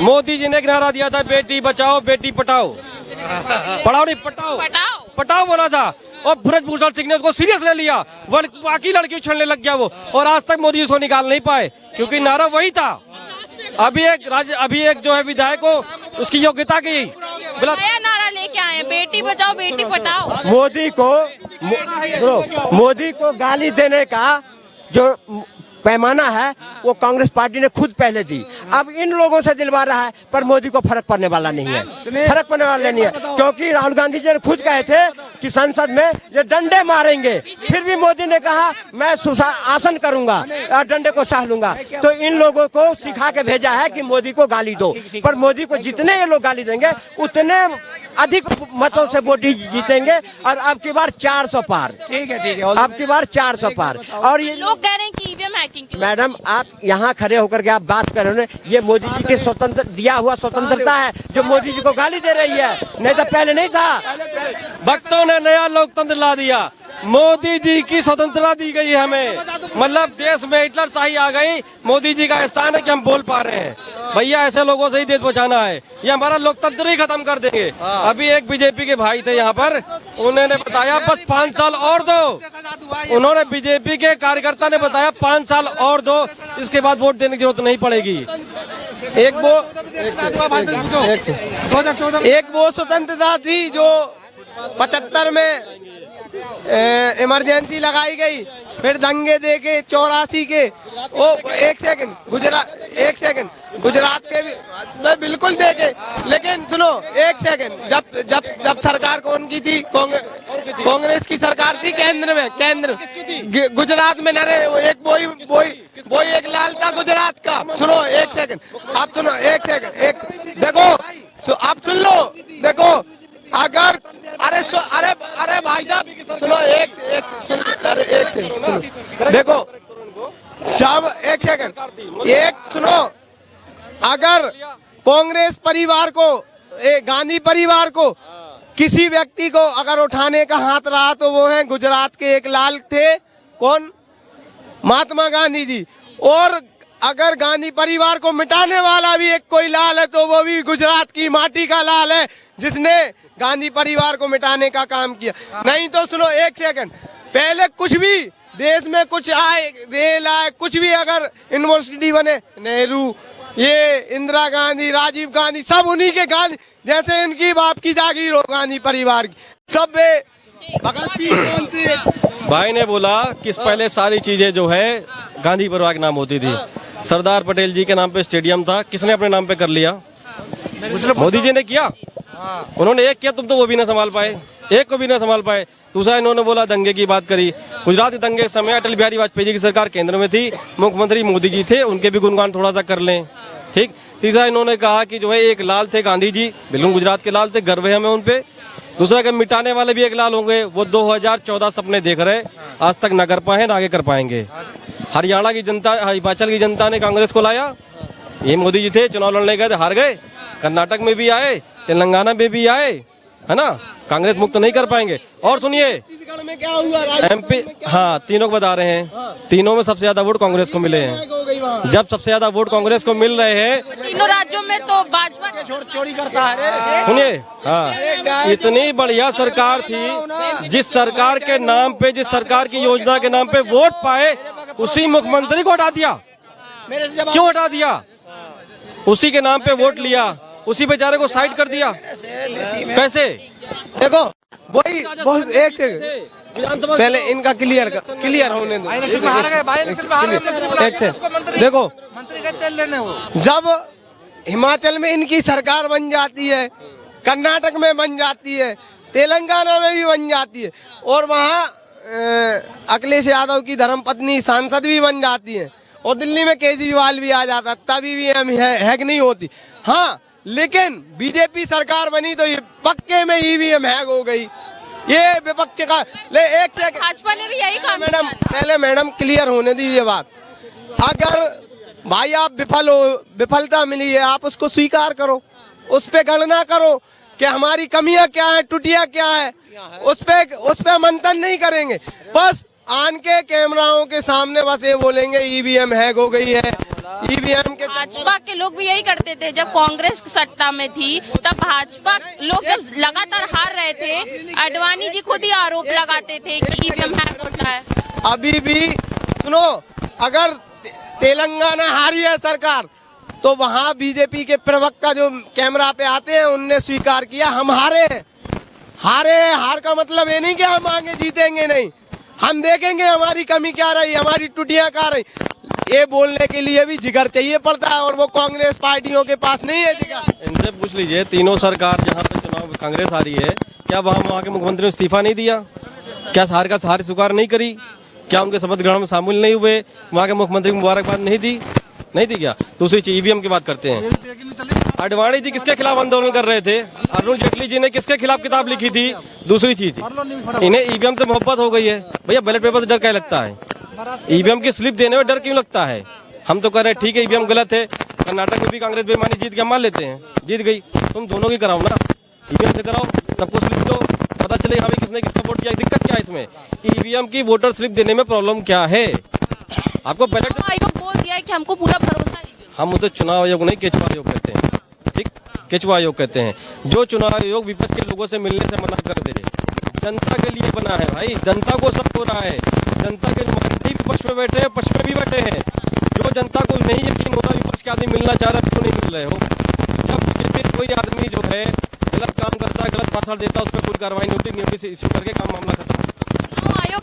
मोदी जी ने एक नारा दिया था, बेटी बचाओ बेटी पढ़ाओ, पढ़ाओ नहीं पटाओ, पटाओ बोला था। और ब्रजभूषण सिंह ने उसको सीरियस ले लिया, वो बाकी लड़की उछलने लग गया वो, और आज तक मोदी उसको निकाल नहीं पाए, क्योंकि नारा वही था। अभी एक जो है विधायक को उसकी योग्यता की नया नारा लेके आए, बेटी बचाओ बेटी पढ़ाओ। मोदी को गाली देने का जो पैमाना है वो कांग्रेस पार्टी ने खुद पहले दी। अब इन लोगों से दिलवा रहा है, पर मोदी को फर्क पड़ने वाला नहीं है, फर्क पड़ने वाला नहीं है, क्योंकि राहुल गांधी जी ने खुद कहे थे कि संसद में ये डंडे मारेंगे, फिर भी मोदी ने कहा मैं आसन करूंगा और डंडे को सह लूंगा। तो इन लोगों को सिखा के भेजा है कि मोदी को गाली दो, पर मोदी को जितने ये लोग गाली देंगे उतने अधिक मतों से मोदी जीतेंगे, और अब की बार 400 पार। ठीक है, अब की बार 400 पार। और ये लोग कह रहे हैं कि ईवीएम हैकिंग। मैडम आप यहाँ खड़े होकर के आप बात कर रहे हो, ये मोदी जी के स्वतंत्र दिया हुआ स्वतंत्रता है जो मोदी जी को गाली दे रही है, नहीं तो पहले नहीं था। भक्तों ने नया लोकतंत्र ला दिया, मोदी जी की स्वतंत्रता दी गई हमें, मतलब देश में हिटलर शाही आ गई। मोदी जी का एहसान है कि हम बोल पा रहे हैं। भैया ऐसे लोगों से ही देश बचाना है, ये हमारा लोकतंत्र ही खत्म कर देंगे। अभी एक बीजेपी के भाई थे यहाँ पर, उन्होंने बताया बस 5 साल और दो, उन्होंने बीजेपी के कार्यकर्ता ने बताया 5 साल और दो, इसके बाद वोट देने की जरूरत नहीं पड़ेगी। एक वो स्वतंत्रता थी जो 75 में इमरजेंसी लगाई गई, फिर दंगे देके 84 के, ओ एक सेकंड गुजरात के भी मैं बिल्कुल देखे, लेकिन सुनो एक सेकंड, जब सरकार कौन की थी? कांग्रेस की सरकार थी केंद्र गुजरात में नरे एक वही एक लाल था गुजरात का। सुनो एक सेकंड, आप सुनो एक सेकंड, एक देखो आप सुन लो, देखो अगर अरे भाई साहब सुनो एक सेकंड, देखो सब एक सेकंड, एक सुनो, अगर कांग्रेस परिवार को, गांधी परिवार को, किसी व्यक्ति को अगर उठाने का हाथ रहा तो वो है गुजरात के एक लाल थे, कौन? महात्मा गांधी जी। और अगर गांधी परिवार को मिटाने वाला भी एक कोई लाल है तो वो भी गुजरात की माटी का लाल है, जिसने गांधी परिवार को मिटाने का काम किया। नहीं तो सुनो एक सेकंड, पहले कुछ भी देश में कुछ आए, रेल आए, कुछ भी अगर यूनिवर्सिटी बने, नेहरू, ये इंदिरा गांधी, राजीव गांधी, सब उन्हीं के गांधी, जैसे इनकी बाप की जागीर हो गांधी परिवार की, सब भगत सिंह थे। भाई ने बोला कि पहले सारी चीजें जो है गांधी परिवार के नाम होती थी। सरदार पटेल जी के नाम पे स्टेडियम था, किसने अपने नाम पे कर लिया? मोदी जी ने किया। उन्होंने एक किया, तुम तो वो भी ना संभाल पाए, एक को भी ना संभाल पाए। दूसरा इन्होंने बोला दंगे की बात करी, गुजरात के दंगे के समय अटल बिहारी वाजपेयी जी की सरकार केंद्र में थी, मुख्यमंत्री मोदी जी थे, उनके भी गुणगान थोड़ा सा कर लें, ठीक। तीसरा इन्होंने कहा कि जो है एक लाल थे गांधी जी, बिल्कुल गुजरात के लाल थे, गर्व है हमें उन पे। दूसरा कि मिटाने वाले भी एक लाल होंगे, वो 2014 सपने देख रहे, आज तक न कर पाए, ना आगे कर पाएंगे। हरियाणा की जनता, हिमाचल की जनता ने कांग्रेस को लाया, ये मोदी जी थे, चुनाव लड़ने गए थे, हार गए। कर्नाटक में भी आए, तेलंगाना में भी आए, है ना, कांग्रेस मुक्त नहीं कर पाएंगे। और सुनिए में क्या हुआ MP, हाँ तीनों को बता रहे हैं, तीनों में सबसे ज्यादा वोट कांग्रेस को मिले हैं। जब सबसे ज्यादा वोट कांग्रेस को मिल रहे हैं, तीनों राज्यों में तो भाजपा चोरी करता है। सुनिए, हाँ इतनी बढ़िया सरकार थी, जिस सरकार के नाम पे, जिस सरकार की योजना के नाम पे वोट पाए, उसी मुख्यमंत्री को हटा दिया। क्यों हटा दिया? उसी के नाम पे वोट लिया, उसी बेचारे को साइड कर दिया। कैसे? देखो वही एक पहले इनका क्लियर होने दो। देखो जब हिमाचल में इनकी सरकार बन जाती है, कर्नाटक में बन जाती है, तेलंगाना में भी बन जाती है, और वहाँ अखिलेश यादव की धर्मपत्नी सांसद भी बन जाती है, और दिल्ली में केजरीवाल भी आ जाता, तभी भी हैक नहीं होती। हाँ, लेकिन बीजेपी सरकार बनी तो ये पक्के में ईवीएम हैक हो गई। ये विपक्ष का एक सेकंड, भाजपा ने भी यही काम मैडम, पहले मैडम क्लियर होने दीजिए बात। अगर भाई आप विफलता मिली है, आप उसको स्वीकार करो, उस पे गणना करो कि हमारी कमियां क्या है, त्रुटियां क्या है, उस पे मंथन नहीं करेंगे। बस आन के कैमराओं के सामने बस ये बोलेंगे ईवीएम हैक हो गई है, ईवीएम के भाजपा के लोग भी यही करते थे। जब कांग्रेस सत्ता में थी तब भाजपा लोग जब लगातार हार रहे थे, आडवाणी जी खुद ही आरोप लगाते थे कि ईवीएम हैक होता है। अभी भी सुनो, अगर तेलंगाना हारी है सरकार तो वहाँ बीजेपी के प्रवक्ता जो कैमरा पे आते हैं उनने स्वीकार किया हम हारे हैं। हार का मतलब ये नहीं कि हम आगे जीतेंगे, नहीं, हम देखेंगे हमारी कमी क्या रही, हमारी टुटियां क्या रही। ये बोलने के लिए भी जिगर चाहिए पड़ता है और वो कांग्रेस पार्टियों के पास नहीं है जिगर। इनसे पूछ लीजिए, तीनों सरकार जहाँ पे चुनाव कांग्रेस आ रही है, क्या वहाँ के मुख्यमंत्री ने इस्तीफा नहीं दिया? क्या हार का हार स्वीकार नहीं करी? क्या उनके शपथ ग्रहण में शामिल नहीं हुए? वहाँ के मुख्यमंत्री को मुबारकबाद नहीं दी क्या? दूसरी चीज ईवीएम की बात करते हैं। आडवाणी जी किसके खिलाफ आंदोलन कर रहे थे? अरुण जेटली जी ने किसके खिलाफ किताब लिखी थी? दूसरी चीज, इन्हें ईवीएम से मोहब्बत हो गई है। भैया बैलेट पेपर से डर क्या लगता है? ईवीएम की स्लिप देने में डर क्यों लगता है? हम तो कह रहे हैं ठीक है ईवीएम गलत है, कर्नाटक में भी कांग्रेस बेईमानी जीत के मान लेते हैं, जीत गई, तुम दोनों की कराओ ना, ईवीएम से कराओ, सबको स्लिप दो, पता चले हमें किसने किसका वोट किया। दिक्कत क्या है इसमें? ईवीएम की वोटर स्लिप देने में प्रॉब्लम क्या है? आपको बैलेट आयोग बोल दिया है कि हमको पूरा भरोसा है। हम उसे चुनाव आयोग नहीं, केचुआ आयोग कहते हैं। ठीक, केचुआ आयोग कहते हैं। जो चुनाव आयोग विपक्ष के लोगों से मिलने से मना कर दे, जनता के लिए बना है भाई, जनता को सब हो रहा है, जनता के नुमाइंदे विपक्ष में बैठे हैं, पक्ष में भी बैठे हैं। जो जनता को नहीं यकीन होता विपक्ष के आदमी मिलना चाह रहा है, क्यों नहीं मिल रहे हो? जब कोई आदमी जो है गलत काम करता है, गलत भाषण देता है, उस पर कोई कार्रवाई नहीं होती, नोटिस इश्यू करके काम मामला खत्म।